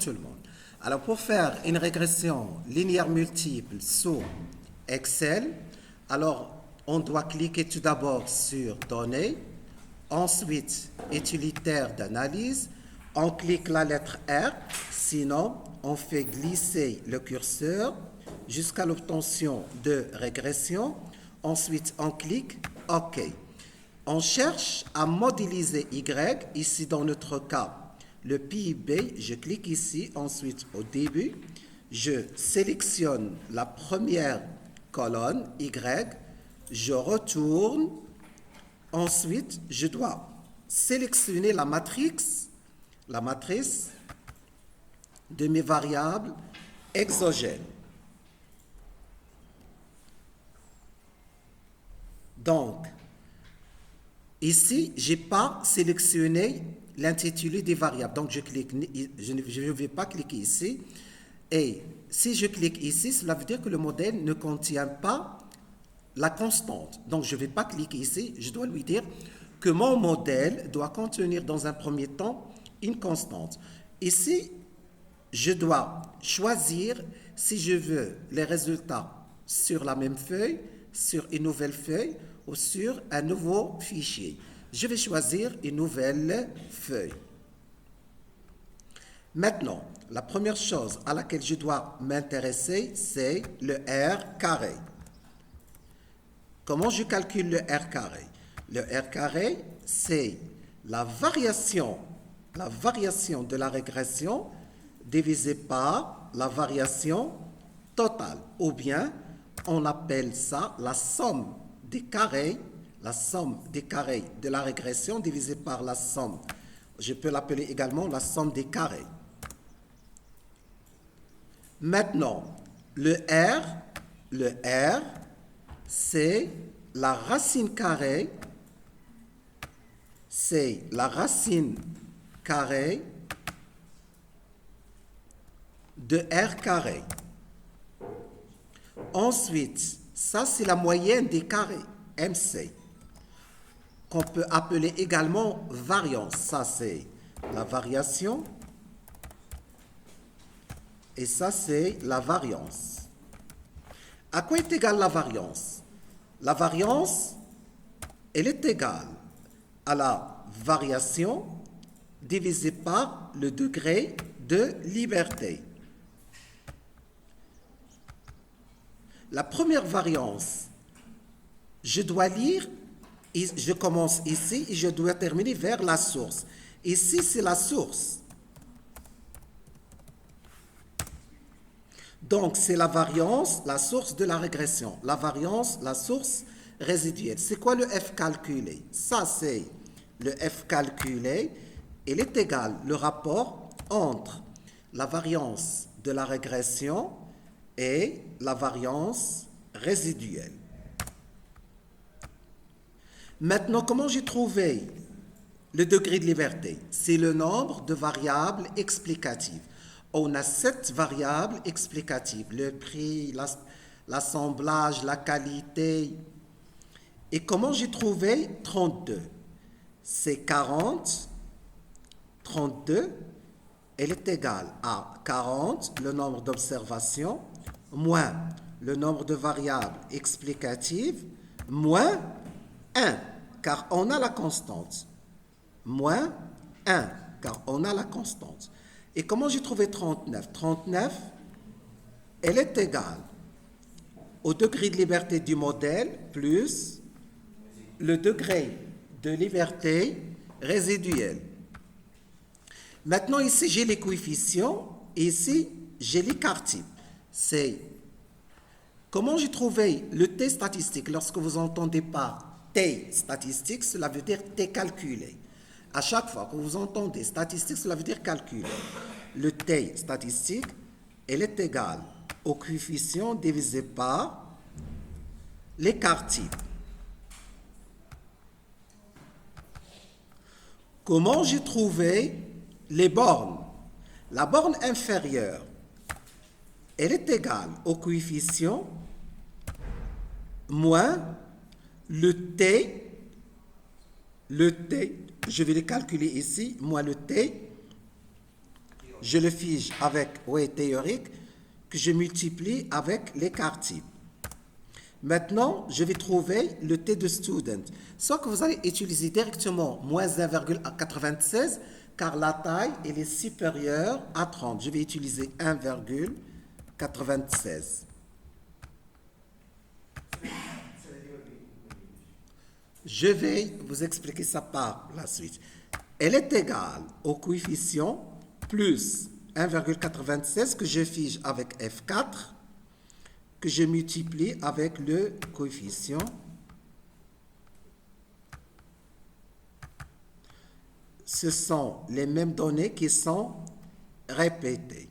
tout le monde. Alors, pour faire une régression linéaire multiple sous Excel, alors on doit cliquer tout d'abord sur Données, ensuite Utilitaire d'analyse, on clique la lettre R, sinon on fait glisser le curseur jusqu'à l'obtention de régression, ensuite on clique OK. On cherche à modéliser Y, ici dans notre cas, le PIB, je clique ici, ensuite au début, je sélectionne la première colonne Y, je retourne, ensuite je dois sélectionner la matrice de mes variables exogènes. Donc, ici, je n'ai pas sélectionné l'intitulé des variables. Donc, je ne vais pas cliquer ici. Et si je clique ici, cela veut dire que le modèle ne contient pas la constante. Donc, je ne vais pas cliquer ici. Je dois lui dire que mon modèle doit contenir dans un premier temps une constante. Ici, je dois choisir si je veux les résultats sur la même feuille, sur une nouvelle feuille ou sur un nouveau fichier. Je vais choisir une nouvelle feuille. Maintenant, la première chose à laquelle je dois m'intéresser, c'est le R carré. Comment je calcule le R carré? Le R carré, c'est la variation de la régression divisée par la variation totale. Ou bien, on appelle ça la somme des carrés de la régression divisée par la somme. Je peux l'appeler également la somme des carrés. Maintenant, le R, c'est la racine carrée, de R carré. Ensuite, ça c'est la moyenne des carrés, MC, qu'on peut appeler également variance. Ça c'est la variation et ça c'est la variance. À quoi est égale la variance? La variance, elle est égale à la variation divisée par le degré de liberté. La première variance, je dois lire, je commence ici et je dois terminer vers la source. Ici, c'est la source. Donc, c'est la variance, la source de la régression. La variance, la source résiduelle. C'est quoi le F calculé? Ça, c'est le F calculé. Il est égal, le rapport entre la variance de la régression et la variance résiduelle. Maintenant, comment j'ai trouvé le degré de liberté? C'est le nombre de variables explicatives. On a 7 variables explicatives, le prix, l'assemblage, la qualité. Et comment j'ai trouvé 32? C'est 40, 32, elle est égale à 40, le nombre d'observations, moins le nombre de variables explicatives, moins 1, car on a la constante. Moins 1, car on a la constante. Et comment j'ai trouvé 39? 39, elle est égale au degré de liberté du modèle plus le degré de liberté résiduelle. Maintenant, ici, j'ai les coefficients. Et ici, j'ai l'écart type. C'est comment j'ai trouvé le T statistique. Lorsque vous entendez par T statistique, cela veut dire T calculé. À chaque fois que vous entendez statistique, cela veut dire calculé. Le T statistique, elle est égale au coefficient divisé par l'écart type. Comment j'ai trouvé les bornes? La borne inférieure, elle est égale au coefficient moins le T, je vais le calculer ici, moins le T, je le fige avec oui théorique, que je multiplie avec l'écart type. Maintenant, je vais trouver le T de student. Soit que vous allez utiliser directement moins 1,96 car la taille elle est supérieure à 30. Je vais utiliser 1,96. Je vais vous expliquer ça par la suite. Elle est égale au coefficient plus 1,96 que je fige avec F4 que je multiplie avec le coefficient. Ce sont les mêmes données qui sont répétées.